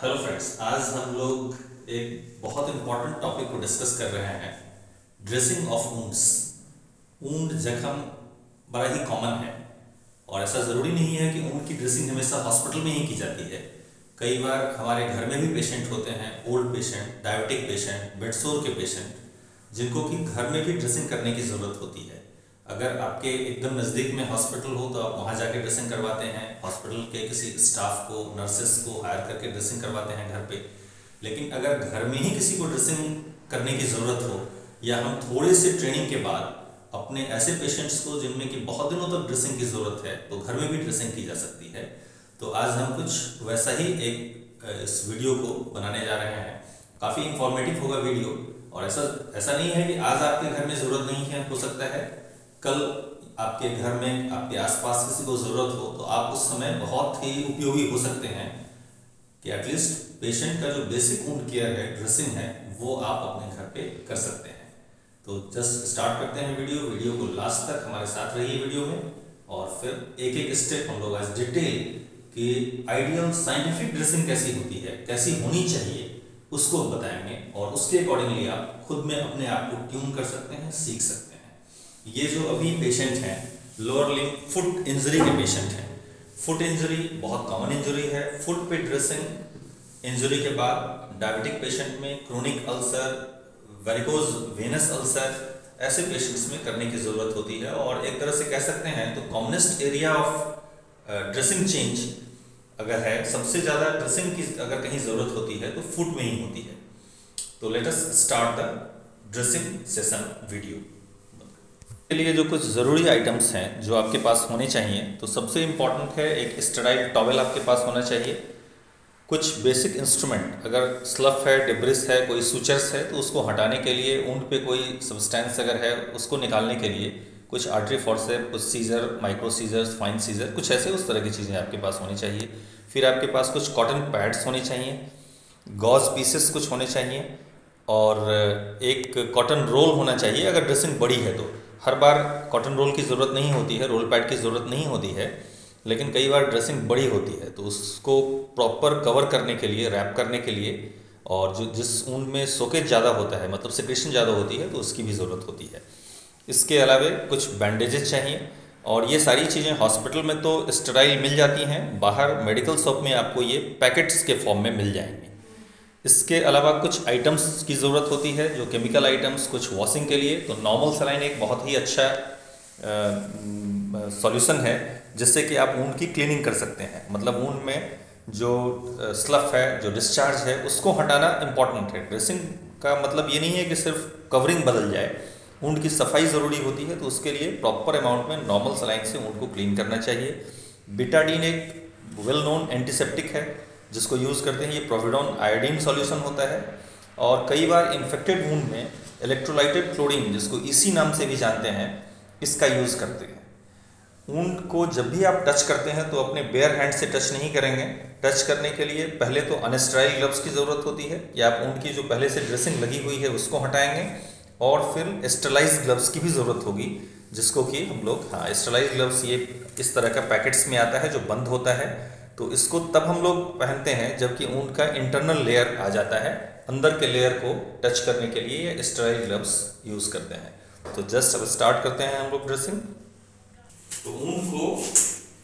Hello friends, आज हम लोग एक बहुत इंपॉर्टेंट टॉपिक को डिस्कस कर रहे हैं। Dressing of wounds. वुंड जख्म बड़ा ही कॉमन है और ऐसा ज़रूरी नहीं है कि वुंड की ड्रेसिंग हमेशा हॉस्पिटल में ही की जाती है। कई बार हमारे घर में भी पेशेंट होते हैं, old patient, diabetic patient, bedsore के पेशेंट, जिनको कि घर में भी ड्रेसिंग करने की ज़रूरत होती है। अगर आपके एकदम नज़दीक में हॉस्पिटल हो तो आप वहाँ जाके ड्रेसिंग करवाते हैं, हॉस्पिटल के किसी स्टाफ को, नर्सेस को हायर करके ड्रेसिंग करवाते हैं घर पे। लेकिन अगर घर में ही किसी को ड्रेसिंग करने की ज़रूरत हो या हम थोड़े से ट्रेनिंग के बाद अपने ऐसे पेशेंट्स को जिनमें कि बहुत दिनों तक ड्रेसिंग की ज़रूरत है तो घर में भी ड्रेसिंग की जा सकती है। तो आज हम कुछ वैसा ही एक इस वीडियो को बनाने जा रहे हैं। काफ़ी इंफॉर्मेटिव होगा वीडियो, और ऐसा नहीं है कि आज आपके घर में ज़रूरत नहीं है, हो सकता है कल आपके घर में आपके आसपास किसी को ज़रूरत हो तो आप उस समय बहुत ही उपयोगी हो सकते हैं कि एटलीस्ट पेशेंट का जो बेसिक वुंड केयर है, ड्रेसिंग है, वो आप अपने घर पे कर सकते हैं। तो जस्ट स्टार्ट करते हैं वीडियो को लास्ट तक हमारे साथ रहिए वीडियो में, और फिर एक एक स्टेप हम लोग आज डिटेल कि आइडियल साइंटिफिक ड्रेसिंग कैसी होती है, कैसी होनी चाहिए, उसको बताएंगे और उसके अकॉर्डिंगली आप खुद में अपने आप को ट्यून कर सकते हैं, सीख सकते हैं। ये जो अभी पेशेंट हैं, लोअर लिम्ब फुट इंजरी के पेशेंट हैं। फुट इंजरी बहुत कॉमन इंजरी है। फुट पे ड्रेसिंग इंजरी के बाद डायबिटिक पेशेंट में, chronic ulcer, varicose venous ulcer, ऐसे पेशेंट्स में करने की ज़रूरत होती है। और एक तरह से कह सकते हैं तो commonest area of dressing change अगर है, सबसे ज़्यादा ड्रेसिंग की अगर कहीं ज़रूरत होती है तो फुट में ही होती है। तो let us start the dressing session video. के लिए जो कुछ ज़रूरी आइटम्स हैं जो आपके पास होने चाहिए, तो सबसे इम्पॉर्टेंट है एक स्टेराइल टॉवेल आपके पास होना चाहिए। कुछ बेसिक इंस्ट्रूमेंट, अगर स्लफ है, डिब्रिस है, कोई सूचर्स है तो उसको हटाने के लिए, वुंड पे कोई सब्सटेंस अगर है उसको निकालने के लिए कुछ आर्टरी फॉर्सेप, कुछ scissor, micro scissors, fine scissor, कुछ ऐसे उस तरह की चीज़ें आपके पास होनी चाहिए। फिर आपके पास कुछ कॉटन पैड्स होने चाहिए, गॉज पीसेस कुछ होने चाहिए, और एक कॉटन रोल होना चाहिए। अगर ड्रेसिंग बड़ी है तो हर बार कॉटन रोल की ज़रूरत नहीं होती है, रोल पैड की ज़रूरत नहीं होती है, लेकिन कई बार ड्रेसिंग बड़ी होती है तो उसको प्रॉपर कवर करने के लिए, रैप करने के लिए, और जो जिस ऊन में सोकेज ज़्यादा होता है, मतलब सिक्रेशन ज़्यादा होती है, तो उसकी भी ज़रूरत होती है। इसके अलावा कुछ बैंडेजेस चाहिए, और ये सारी चीज़ें हॉस्पिटल में तो स्टेराइल मिल जाती हैं, बाहर मेडिकल शॉप में आपको ये पैकेट्स के फॉर्म में मिल जाएंगे। इसके अलावा कुछ आइटम्स की ज़रूरत होती है, जो केमिकल आइटम्स, कुछ वॉशिंग के लिए। तो नॉर्मल सलाइन एक बहुत ही अच्छा सॉल्यूशन है जिससे कि आप वुंड की क्लीनिंग कर सकते हैं। मतलब वुंड में जो स्लफ है, जो डिस्चार्ज है, उसको हटाना इम्पॉर्टेंट है। ड्रेसिंग का मतलब ये नहीं है कि सिर्फ कवरिंग बदल जाए, वुंड की सफाई ज़रूरी होती है। तो उसके लिए प्रॉपर अमाउंट में नॉर्मल सलाइन से वुंड को क्लीन करना चाहिए। बिटाडीन एक वेल नोन एंटीसेप्टिक है जिसको यूज़ करते हैं। ये प्रोविडोन आयोडीन सॉल्यूशन होता है, और कई बार इन्फेक्टेड वुंड में इलेक्ट्रोलाइटेड क्लोरीन, जिसको ईसी नाम से भी जानते हैं, इसका यूज़ करते हैं। वुंड को जब भी आप टच करते हैं तो अपने बेयर हैंड से टच नहीं करेंगे। टच करने के लिए पहले तो अनस्टेराइल ग्लव्स की ज़रूरत होती है, या आप वुंड की जो पहले से ड्रेसिंग लगी हुई है उसको हटाएंगे, और फिर स्टेरलाइज ग्लव्स की भी ज़रूरत होगी, जिसको कि हम लोग, स्टेरलाइज ग्लव्स ये इस तरह का पैकेट्स में आता है जो बंद होता है। तो इसको तब हम लोग पहनते हैं जबकि वुंड का इंटरनल लेयर आ जाता है, अंदर के लेयर को टच करने के लिए ये स्टेराइल ग्लव्स यूज़ करते हैं। तो जस्ट अब स्टार्ट करते हैं हम लोग ड्रेसिंग। तो वुंड को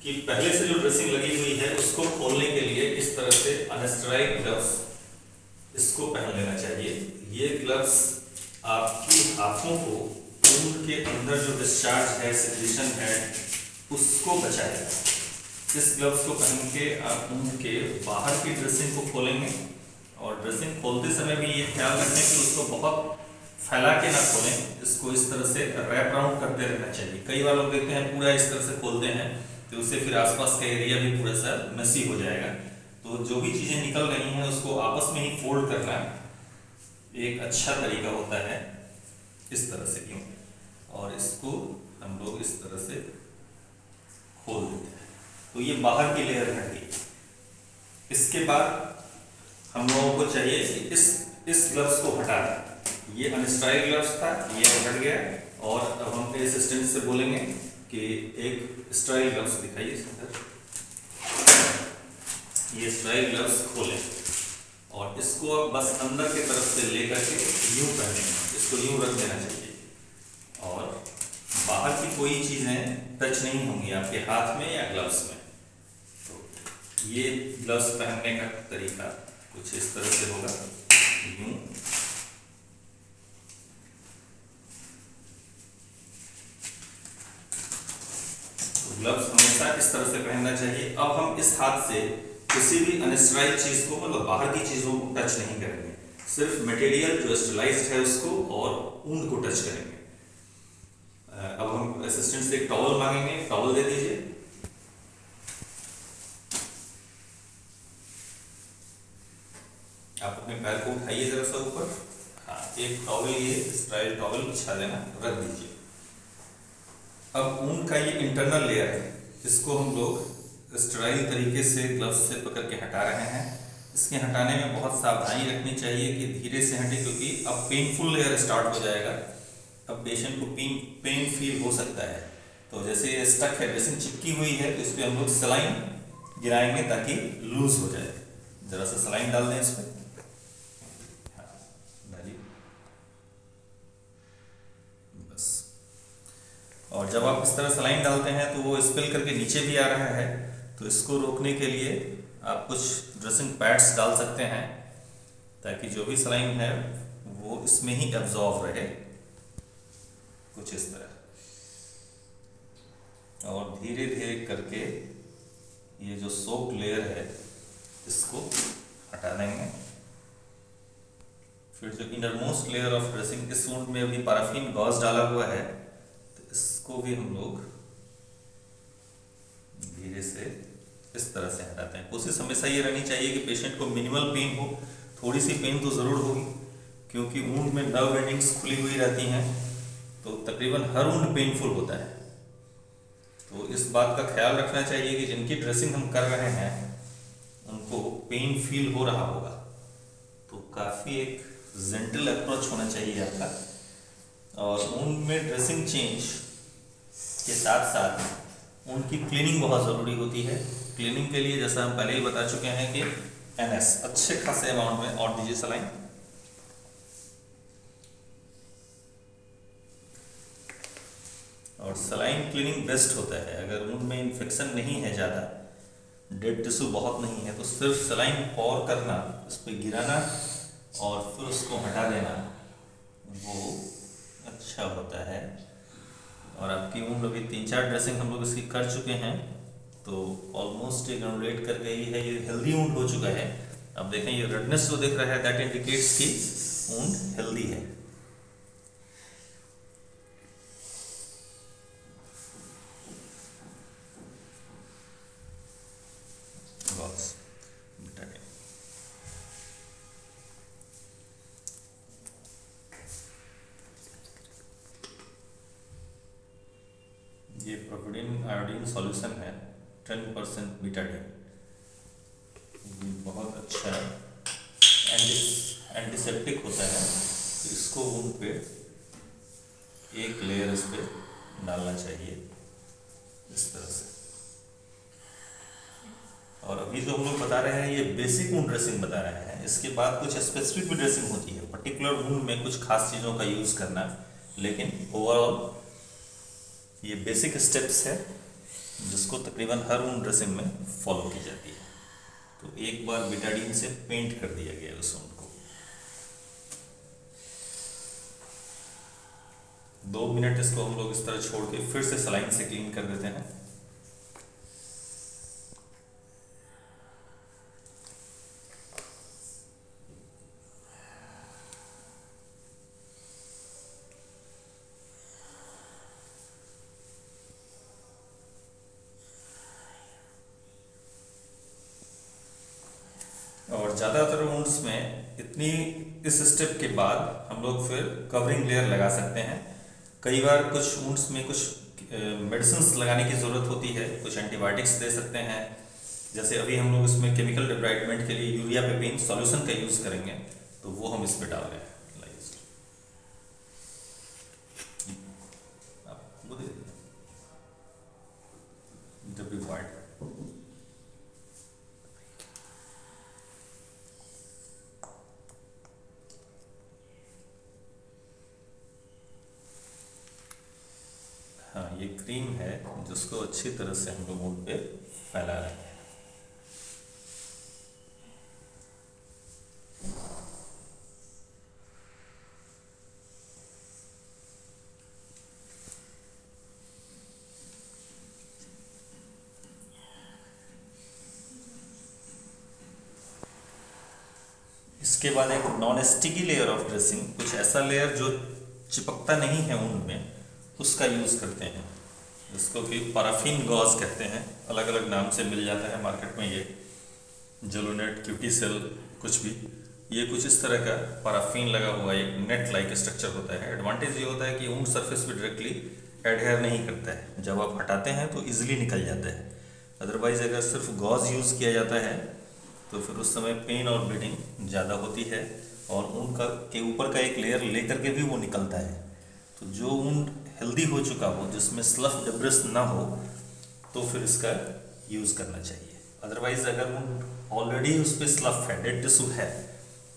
कि पहले से जो ड्रेसिंग लगी हुई है उसको खोलने के लिए इस तरह से अनस्टेराइल ग्लव्स इसको पहन लेना चाहिए। ये ग्लव्स आपकी हाथों को वुंड के अंदर जो डिस्चार्ज है, सिक्रेशन है, उसको बचाएगा। इस ग्लव्स को पहन के आप वुंड के बाहर की ड्रेसिंग को खोलेंगे, और ड्रेसिंग खोलते समय भी ये ख्याल रखें कि उसको बहुत फैला के ना खोलें, इसको इस तरह से रैप राउंड करते रहना चाहिए। कई बार लोग देखते हैं पूरा इस तरह से खोलते हैं तो उससे फिर आसपास का एरिया भी पूरा सा मेसी हो जाएगा। तो जो भी चीज़ें निकल रही हैं उसको आपस में ही फोल्ड करना एक अच्छा तरीका होता है, इस तरह से क्यों, और इसको हम लोग इस तरह से खोल देते हैं। तो ये बाहर की लेयर हट गई। इसके बाद हम लोगों को चाहिए कि इस ग्लव्स को हटा दें। ये अनस्टेराइल ग्लव्स था, ये हट गया, और अब हम असिस्टेंट से बोलेंगे कि एक स्टेराइल ग्लव्स दिखाइए। ये स्टेराइल ग्लव्स खोलें। और इसको अब बस अंदर की तरफ से लेकर के यूं पहनेंगे, इसको यूं रख देना चाहिए और बाहर की कोई चीज़ें टच नहीं होंगी आपके हाथ में या ग्लव्स में। तो ये ग्लव्स पहनने का तरीका कुछ इस तरह से होगा, यूं ग्लव्स हमेशा इस तरह से पहनना चाहिए। अब हम इस हाथ से किसी भी अनस्टराइज चीज को, मतलब बाहर की चीजों को टच नहीं करेंगे, सिर्फ मटेरियल जो स्टरलाइज्ड है उसको और ऊन को टच करेंगे। अब हम असिस्टेंट से एक टॉवल मांगेंगे, टॉवल दे दीजिए। आप अपने पैर को उठाइए जरा सा ऊपर, हाँ एक टॉवल, ये स्टाइल टॉवल बिछा देना, रख दीजिए। अब ऊन का ये इंटरनल लेयर है, इसको हम लोग स्टराइल तरीके से ग्लव्स से पकड़ के हटा रहे हैं। इसके हटाने में बहुत सावधानी रखनी चाहिए कि धीरे से हटे, क्योंकि अब पेनफुल लेयर स्टार्ट हो जाएगा। अब पेशेंट को पेन फील हो सकता है। तो जैसे ये स्टक है, ड्रेसिंग चिपकी हुई है, तो इस पर हम लोग सलाइन गिराएंगे ताकि लूज हो जाए। जरा सा सलाइन डाल दें इस पर, और जब आप इस तरह सलाइन डालते हैं तो वो स्पिल करके नीचे भी आ रहा है, तो इसको रोकने के लिए आप कुछ ड्रेसिंग पैड्स डाल सकते हैं ताकि जो भी सलाइन है वो इसमें ही एब्जॉर्ब रहे, कुछ इस तरह। और धीरे धीरे करके ये जो सोक लेयर है इसको हटा देंगे। फिर जो इनरमोस्ट लेयर ऑफ ड्रेसिंग, इस वुंड में अभी पैराफिन गॉज डाला हुआ है, इसको भी हम लोग धीरे से इस तरह से हटाते हैं। कोशिश हमेशा ये रहनी चाहिए कि पेशेंट को मिनिमल पेन हो। थोड़ी सी पेन तो ज़रूर होगी, क्योंकि वुंड में नर्व एंडिंग्स खुली हुई रहती हैं, तो तकरीबन हर वुंड पेनफुल होता है। तो इस बात का ख्याल रखना चाहिए कि जिनकी ड्रेसिंग हम कर रहे हैं उनको पेन फील हो रहा होगा, तो काफ़ी एक जेंटल अप्रोच होना चाहिए आपका। और वुंड में ड्रेसिंग चेंज के साथ साथ उनकी क्लीनिंग बहुत ज़रूरी होती है। क्लीनिंग के लिए जैसा हम पहले ही बता चुके हैं कि NS अच्छे खासे अमाउंट में और दीजिए सलाइन। और सलाइन क्लीनिंग बेस्ट होता है। अगर वुंड में इन्फेक्शन नहीं है, ज़्यादा डेड टिश्यू बहुत नहीं है, तो सिर्फ सलाइन पॉर करना, उस पर गिराना और फिर उसको हटा देना, वो अच्छा होता है। और आपकी वुंड अभी 3-4 ड्रेसिंग हम लोग इसकी कर चुके हैं, तो ऑलमोस्ट ये ग्रेनुलेट कर गई है, ये हेल्दी वुंड हो चुका है। अब देखें ये रेडनेस जो दिख रहा है, दैट इंडिकेट्स कि वुंड हेल्दी है। ये प्रोपिडीन आयोडीन सॉल्यूशन है, 10% बीटाडीन। ये बहुत अच्छा एंटीसेप्टिक होता है। तो इसको वुंड पे एक लेयर इस पे डालना चाहिए इस तरह से। और अभी जो हम लोग बता रहे हैं ये बेसिक वुंड ड्रेसिंग बता रहे हैं। इसके बाद कुछ स्पेसिफिक भी ड्रेसिंग होती है, पर्टिकुलर वुंड में कुछ खास चीज़ों का यूज़ करना, लेकिन ओवरऑल ये बेसिक स्टेप्स है जिसको तकरीबन हर वुंड ड्रेसिंग में फॉलो की जाती है। तो एक बार बीटाडीन से पेंट कर दिया गया उस वुंड को। 2 मिनट इसको हम लोग इस तरह छोड़ के फिर से सलाइन से क्लीन कर देते हैं। और ज़्यादातर वुंड्स में इस स्टेप के बाद हम लोग फिर कवरिंग लेयर लगा सकते हैं। कई बार कुछ वुंड्स में कुछ मेडिसिन्स लगाने की ज़रूरत होती है, कुछ एंटीबायोटिक्स दे सकते हैं। जैसे अभी हम लोग इसमें केमिकल डिब्राइडमेंट के लिए यूरिया पेपिन सॉल्यूशन का यूज़ करेंगे, तो वो हम इस पर डाल रहे हैं। क्रीम है जिसको अच्छी तरह से हम लोग ऊंट पे फैला रहे हैं। इसके बाद एक non sticky layer of dressing, कुछ ऐसा लेयर जो चिपकता नहीं है ऊन में, उसका यूज़ करते हैं, जिसको कि पैराफिन गॉज कहते हैं। अलग अलग नाम से मिल जाता है मार्केट में, ये जेलोनेट, क्यूटीसेल, कुछ भी। ये कुछ इस तरह का पैराफिन लगा हुआ एक नेट लाइक स्ट्रक्चर होता है। एडवांटेज ये होता है कि ऊन सरफेस पे डायरेक्टली एडहेयर नहीं करता है, जब आप हटाते हैं तो ईजिली निकल जाता है। अदरवाइज अगर सिर्फ गॉज यूज़ किया जाता है तो फिर उस समय पेन और ब्लीडिंग ज़्यादा होती है, और ऊन का के ऊपर का एक लेयर लेकर के भी वो निकलता है। तो जो ऊन हेल्दी हो चुका हो, जिसमें स्लफ डिब्रिस ना हो, तो फिर इसका यूज़ करना चाहिए। अदरवाइज अगर ऊन ऑलरेडी उस पर स्लफ है, डेड टिश्यू है,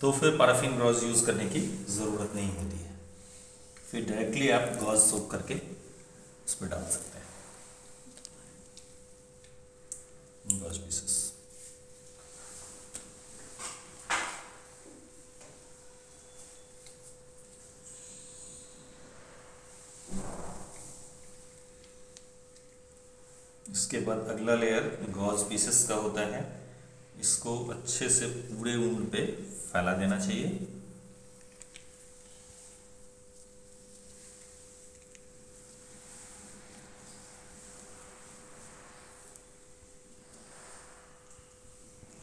तो फिर पैराफिन गॉज यूज़ करने की ज़रूरत नहीं होती है। फिर डायरेक्टली आप गॉज सोक करके उस पर डाल सकते हैं गॉज पीसेस। इसके बाद अगला लेयर गॉज पीसेस का होता है। इसको अच्छे से पूरे ऊन पे फैला देना चाहिए।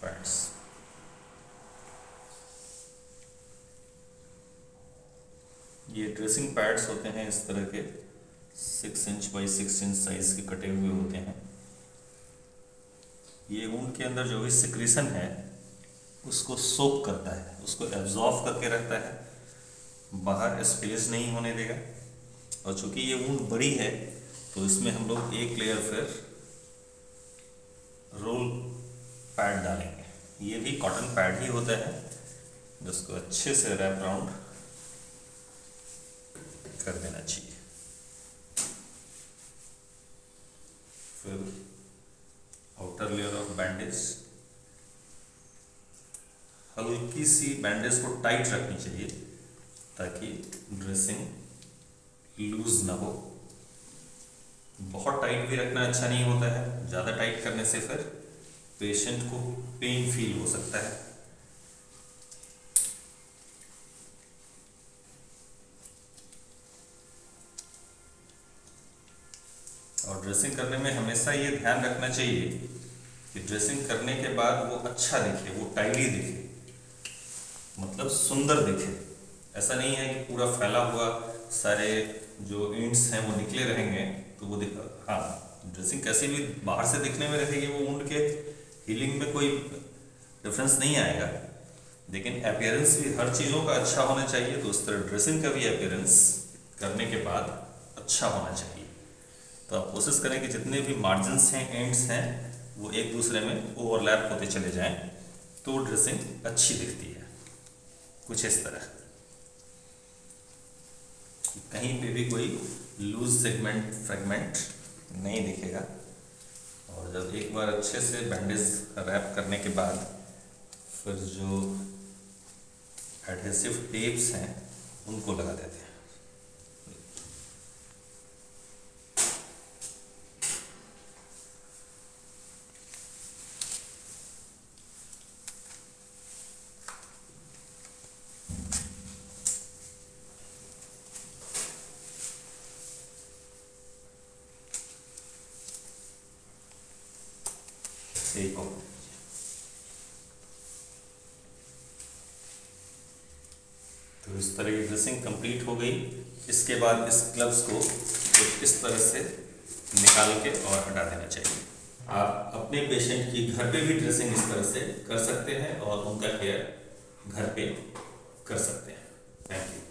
पैड्स, ये ड्रेसिंग पैड्स होते हैं इस तरह के, 6 इंच बाई 6 इंच साइज के कटे हुए होते हैं। ये ऊन के अंदर जो भी सिक्रीशन है उसको सोक करता है, उसको एब्जॉर्ब करके रखता है, बाहर स्पेस नहीं होने देगा। और चूंकि ये ऊन बड़ी है तो इसमें हम लोग एक लेयर फिर रोल पैड डालेंगे। ये भी कॉटन पैड ही होता है, जिसको अच्छे से रैप राउंड कर देना चाहिए। फिर आउटर लेयर ऑफ बैंडेज, हल्की सी बैंडेज को टाइट रखनी चाहिए ताकि ड्रेसिंग लूज ना हो। बहुत टाइट भी रखना अच्छा नहीं होता है, ज़्यादा टाइट करने से फिर पेशेंट को पेन फील हो सकता है। और ड्रेसिंग करने में हमेशा ये ध्यान रखना चाहिए कि ड्रेसिंग करने के बाद वो अच्छा दिखे, वो टाइडी दिखे, मतलब सुंदर दिखे। ऐसा नहीं है कि पूरा फैला हुआ सारे जो इंट्स हैं वो निकले रहेंगे तो वो दिखा। हाँ, ड्रेसिंग कैसी भी बाहर से दिखने में रहेगी, वो वुंड के हीलिंग में कोई डिफरेंस नहीं आएगा, लेकिन अपीयरेंस भी हर चीज़ों का अच्छा होना चाहिए। तो उस तरह ड्रेसिंग का भी अपीयरेंस करने के बाद अच्छा होना चाहिए। तो आप कोशिश करें कि जितने भी मार्जिन्स हैं, एंड्स हैं, वो एक दूसरे में ओवरलैप होते चले जाएं, तो ड्रेसिंग अच्छी दिखती है। कुछ इस तरह, कहीं पे भी कोई लूज सेगमेंट फ्रेगमेंट नहीं दिखेगा। और जब एक बार अच्छे से बैंडेज रैप करने के बाद फिर जो एडहेसिव टेप्स हैं उनको लगा देते हैं। तो इस तरह की ड्रेसिंग कंप्लीट हो गई। इसके बाद इस ग्लव्स को कुछ इस तरह से निकाल के और हटा देना चाहिए। आप अपने पेशेंट की घर पे भी ड्रेसिंग इस तरह से कर सकते हैं और उनका केयर घर पे कर सकते हैं। Thank you.